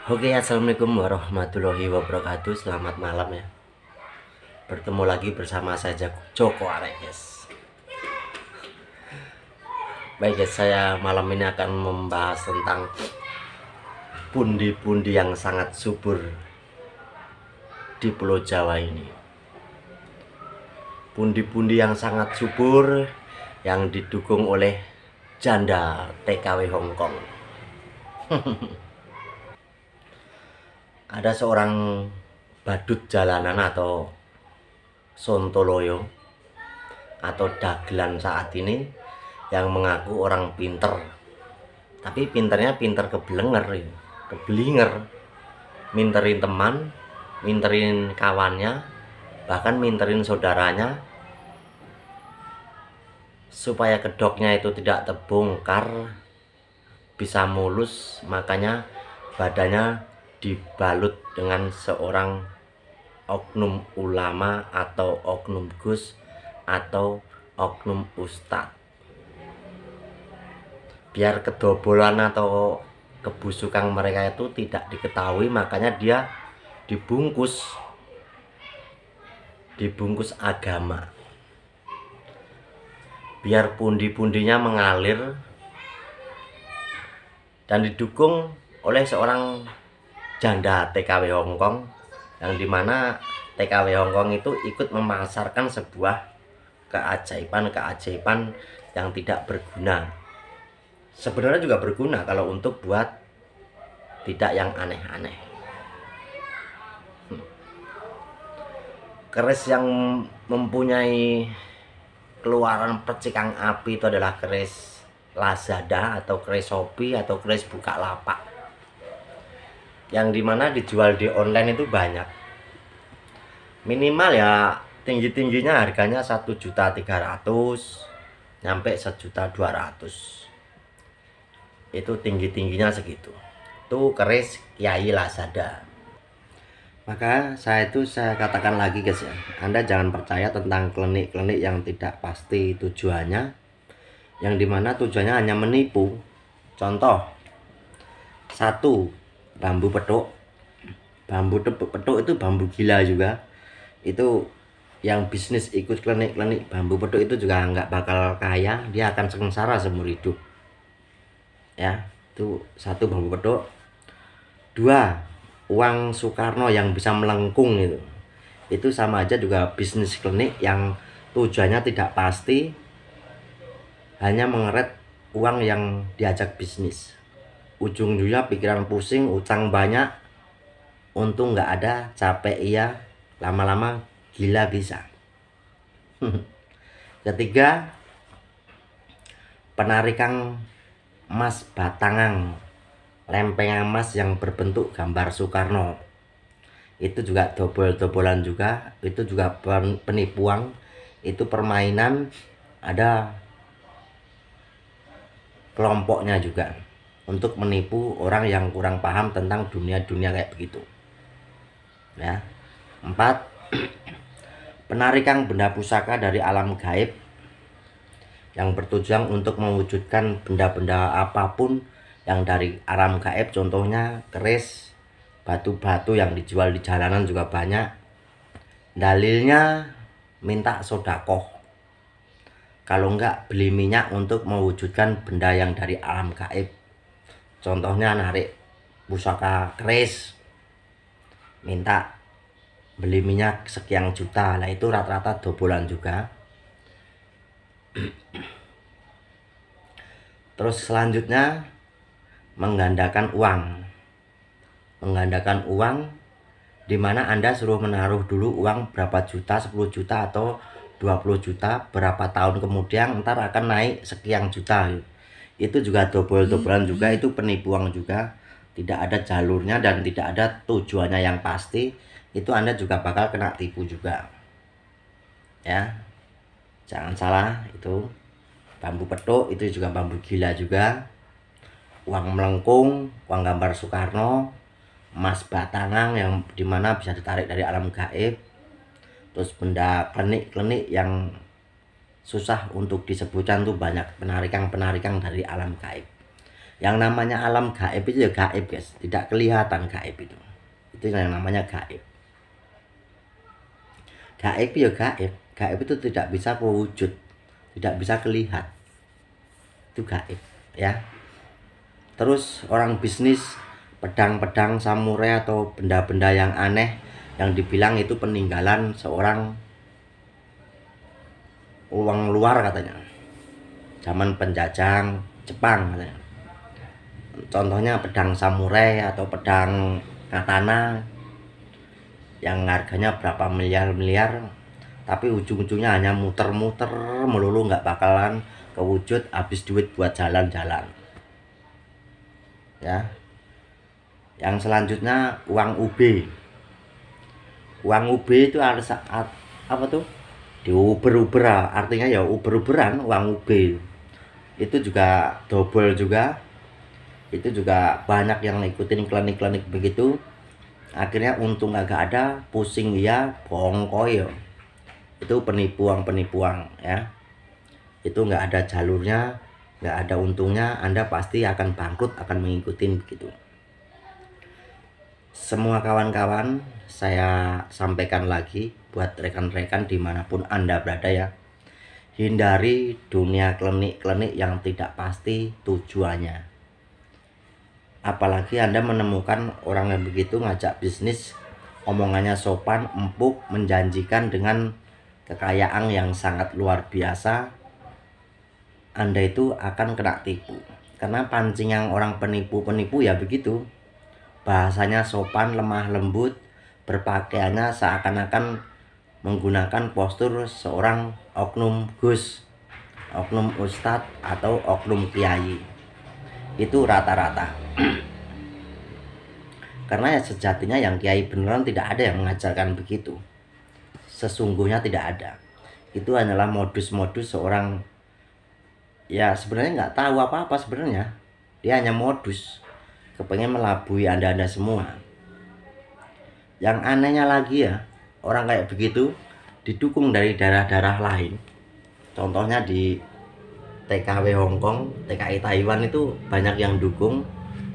Oke, assalamualaikum warahmatullahi wabarakatuh. Selamat malam ya. Bertemu lagi bersama saya Joko Arek, guys. Baik guys, saya malam ini akan membahas tentang pundi-pundi yang sangat subur di Pulau Jawa ini. Pundi-pundi yang sangat subur yang didukung oleh janda TKW Hongkong. Ada seorang badut jalanan atau sontoloyo atau dagelan saat ini yang mengaku orang pinter, tapi pinternya pinter kebelinger, minterin teman, minterin kawannya, bahkan minterin saudaranya supaya kedoknya itu tidak terbongkar, bisa mulus. Makanya badannya dibalut dengan seorang oknum ulama atau oknum gus atau oknum ustadz, biar kedobolan atau kebusukan mereka itu tidak diketahui. Makanya dia dibungkus agama, biar pundi-pundinya mengalir dan didukung oleh seorang janda TKW Hongkong, yang dimana TKW Hongkong itu ikut memasarkan sebuah keajaiban yang tidak berguna. Sebenarnya juga berguna kalau untuk buat tidak yang aneh-aneh. Keris yang mempunyai keluaran percikan api itu adalah keris Lazada atau keris Shopee atau keris Bukalapak, yang dimana dijual di online itu banyak. Minimal ya tinggi-tingginya harganya 1.300.000 nyampe 1.200.000. Itu tinggi-tingginya segitu. Itu keris Kiai Lazada. Maka saya katakan lagi guys ya, Anda jangan percaya tentang klinik-klinik yang tidak pasti tujuannya, yang dimana tujuannya hanya menipu. Contoh, satu, bambu petuk itu bambu gila juga. Itu yang bisnis ikut klinik bambu petuk itu juga nggak bakal kaya, dia akan sengsara seumur hidup ya. Itu satu, bambu petuk. Dua, uang Soekarno yang bisa melengkung, itu sama aja juga bisnis klinik yang tujuannya tidak pasti, hanya mengeret uang yang diajak bisnis. Ujung-ujungnya pikiran pusing, utang banyak, untung nggak ada, capek iya, lama-lama gila bisa. Ketiga, penarikan emas batangan, lempengan emas yang berbentuk gambar Soekarno. Itu juga dobol-dobolan juga, itu juga penipuan, itu permainan, ada kelompoknya juga untuk menipu orang yang kurang paham tentang dunia-dunia kayak begitu ya. 4, penarikan benda pusaka dari alam gaib yang bertujuan untuk mewujudkan benda-benda apapun yang dari alam gaib. Contohnya keris, batu-batu yang dijual di jalanan juga banyak. Dalilnya minta sodakoh, kalau enggak beli minyak untuk mewujudkan benda yang dari alam gaib. Contohnya narik pusaka keris, minta beli minyak sekian juta. Lah itu rata-rata dobolan juga. Terus selanjutnya menggandakan uang, dimana Anda suruh menaruh dulu uang berapa juta, 10 juta atau 20 juta, berapa tahun kemudian ntar akan naik sekian juta. Itu juga dobol-dobolan juga, itu penipuan juga, tidak ada jalurnya dan tidak ada tujuannya yang pasti. Itu Anda juga bakal kena tipu juga ya. Jangan salah, itu bambu petuk itu juga bambu gila juga, uang melengkung, uang gambar Soekarno, emas batangan yang dimana bisa ditarik dari alam gaib. Terus benda klinik yang susah untuk disebutkan tuh banyak, penarikan dari alam gaib. Yang namanya alam gaib itu ya gaib guys, tidak kelihatan gaib itu yang namanya gaib. Gaib ya gaib, gaib itu tidak bisa wujud, tidak bisa kelihatan, itu gaib ya. Terus orang bisnis pedang-pedang samurai atau benda-benda yang aneh yang dibilang itu peninggalan seorang uang luar katanya, zaman penjajah Jepang katanya. Contohnya pedang samurai atau pedang katana yang harganya berapa miliar-miliar, tapi ujung-ujungnya hanya muter-muter melulu, nggak bakalan kewujud, habis duit buat jalan-jalan ya. Yang selanjutnya uang UB. Uang UB itu harus apa tuh, diuber-uber, artinya ya uber-uberan uang UB. Itu juga double juga, itu juga banyak yang ngikutin klinik-klinik begitu, akhirnya untung agak ada, pusing ya, bohong koyo. Itu penipuan ya, itu nggak ada jalurnya, nggak ada untungnya, Anda pasti akan bangkrut, akan mengikuti begitu. Semua kawan-kawan, saya sampaikan lagi buat rekan-rekan dimanapun Anda berada ya, hindari dunia klinik-klinik yang tidak pasti tujuannya. Apalagi Anda menemukan orang yang begitu ngajak bisnis, omongannya sopan, empuk, menjanjikan dengan kekayaan yang sangat luar biasa, Anda itu akan kena tipu. Karena pancingan orang penipu-penipu ya begitu, bahasanya sopan, lemah lembut, berpakaiannya seakan-akan menggunakan postur seorang oknum gus, oknum ustadz, atau oknum kiai. Itu rata-rata. Karena ya sejatinya yang kiai beneran tidak ada yang mengajarkan begitu. Sesungguhnya tidak ada. Itu hanyalah modus-modus seorang, ya sebenarnya nggak tahu apa-apa sebenarnya. Dia hanya modus, kepengen melabui Anda semua. Yang anehnya lagi ya, orang kayak begitu didukung dari daerah-daerah lain. Contohnya di TKW Hongkong, TKI Taiwan itu banyak yang dukung.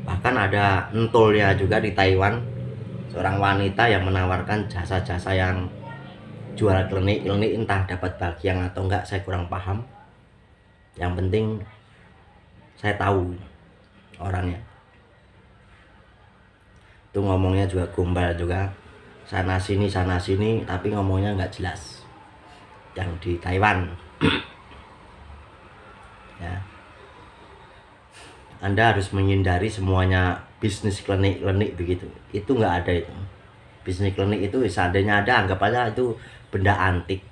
Bahkan ada entulnya juga di Taiwan, seorang wanita yang menawarkan jasa-jasa yang jual klinik-klinik, entah dapat bagian atau enggak, saya kurang paham. Yang penting saya tahu orangnya. Itu ngomongnya juga gombal juga, sana sini, tapi ngomongnya nggak jelas. Yang di Taiwan ya, Anda harus menghindari semuanya bisnis klinik-klinik begitu. Itu nggak ada itu. Bisnis klinik itu seandainya ada, anggap aja itu benda antik.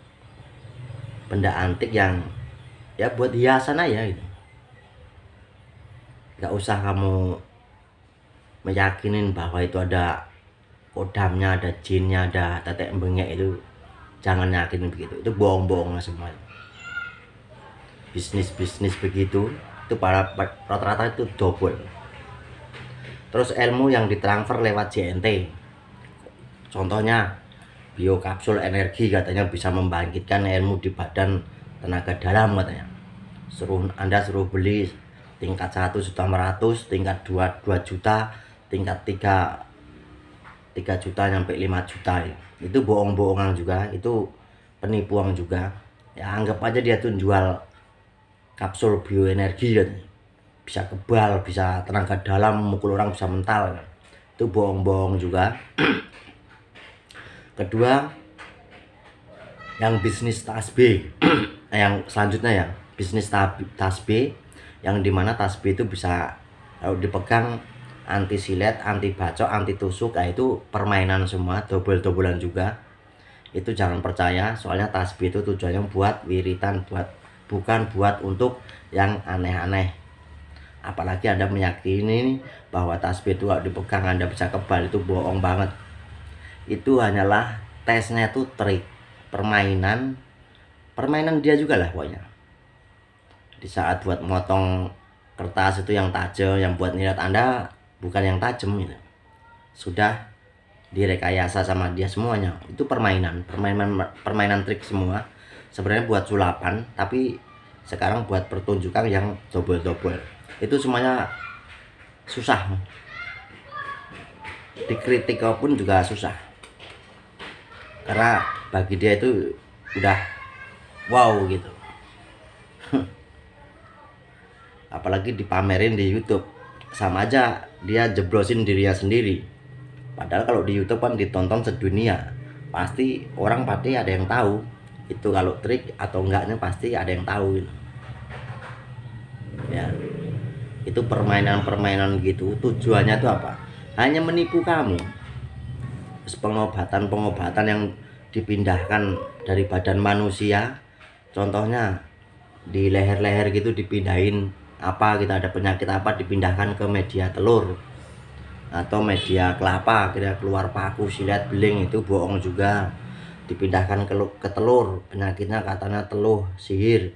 Benda antik yang ya buat hiasan aja gitu. Nggak usah kamu meyakinin bahwa itu ada kodamnya, ada jinnya, ada tetek bengek, itu jangan yakinin begitu. Itu bohong-bohong semua. Bisnis-bisnis begitu itu para rata-rata itu double. Terus ilmu yang ditransfer lewat JNT, contohnya biokapsul energi, katanya bisa membangkitkan ilmu di badan tenaga dalam katanya. Anda suruh beli tingkat 1.100.000, tingkat 2 juta, tingkat 3 juta sampai 5 juta. Itu bohong-bohongan juga, itu penipuan juga. Ya anggap aja dia tuh jual kapsul bioenergi kan. Bisa kebal, bisa tenaga dalam, mukul orang bisa mental. Itu bohong-bohong juga. Kedua, yang bisnis tasbih. Yang selanjutnya ya, bisnis tasbih, yang dimana tasbih itu bisa kalau dipegang anti silet, anti bacok, anti tusuk. Nah, itu permainan semua, double-doublean juga. Itu jangan percaya, soalnya tasbih itu tujuannya buat wiritan, bukan buat untuk yang aneh-aneh. Apalagi Anda meyakini bahwa tasbih itu kalau dipegang Anda bisa kebal, itu bohong banget. Itu hanyalah tesnya, itu trik, permainan dia juga lah pokoknya. Di saat buat motong kertas itu yang tajam, yang buat niat Anda bukan yang tajam gitu. Sudah direkayasa sama dia semuanya. Itu permainan trik semua. Sebenarnya buat sulapan, tapi sekarang buat pertunjukan yang double. Itu semuanya susah, dikritik pun juga susah, karena bagi dia itu udah wow gitu. Apalagi dipamerin di YouTube, sama aja dia jeblosin dirinya sendiri. Padahal kalau di YouTube kan ditonton sedunia, pasti orang pasti ada yang tahu itu kalau trik atau enggaknya, pasti ada yang tahu gitu. Ya, itu permainan-permainan gitu, tujuannya itu apa? Hanya menipu kamu. Terus pengobatan yang dipindahkan dari badan manusia, contohnya di leher-leher gitu dipindahin apa, kita ada penyakit apa, dipindahkan ke media telur atau media kelapa, kira keluar paku, silet, beling, itu bohong juga. Dipindahkan ke telur, penyakitnya katanya teluh, sihir,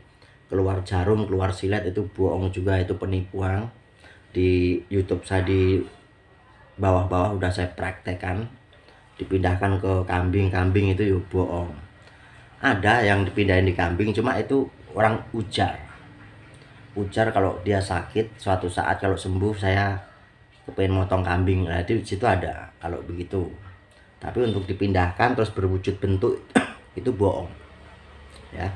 keluar jarum, keluar silet, itu bohong juga, itu penipuan. Di YouTube saya di bawah-bawah udah saya praktekkan. Dipindahkan ke kambing itu yuk bohong. Ada yang dipindahin di kambing, cuma itu orang ujar kalau dia sakit suatu saat, kalau sembuh saya kepengen motong kambing, nah di situ ada kalau begitu. Tapi untuk dipindahkan terus berwujud bentuk itu bohong ya.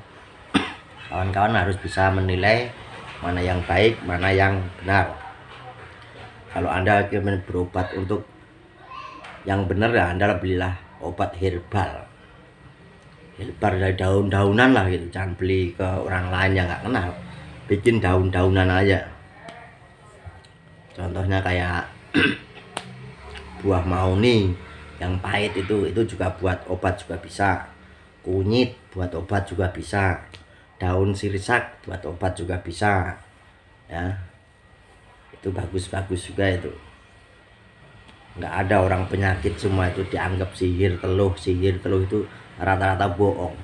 Kawan-kawan harus bisa menilai mana yang baik, mana yang benar. Kalau Anda ingin berobat untuk yang benar, ya Anda belilah obat herbal dari daun-daunan lah gitu. Jangan beli ke orang lain yang nggak kenal, bikin daun-daunan aja. Contohnya kayak buah mauni yang pahit, itu juga buat obat juga bisa. Kunyit buat obat juga bisa. Daun sirsak buat obat juga bisa ya. Itu bagus-bagus juga itu. Nggak ada orang penyakit semua itu dianggap sihir teluh itu rata-rata bohong.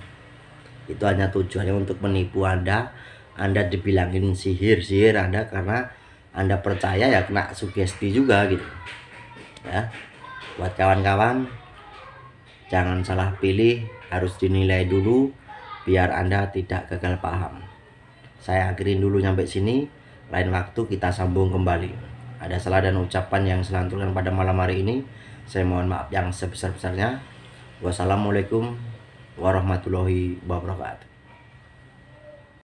Itu hanya tujuannya untuk menipu Anda. Anda dibilangin sihir Anda karena Anda percaya, ya kena sugesti juga gitu ya. Buat kawan-kawan, jangan salah pilih, harus dinilai dulu biar Anda tidak gagal paham. Saya akhirin dulu sampai sini, lain waktu kita sambung kembali. Ada salah dan ucapan yang saya lanturkan pada malam hari ini, saya mohon maaf yang sebesar-besarnya. Wassalamualaikum warahmatullahi wabarakatuh.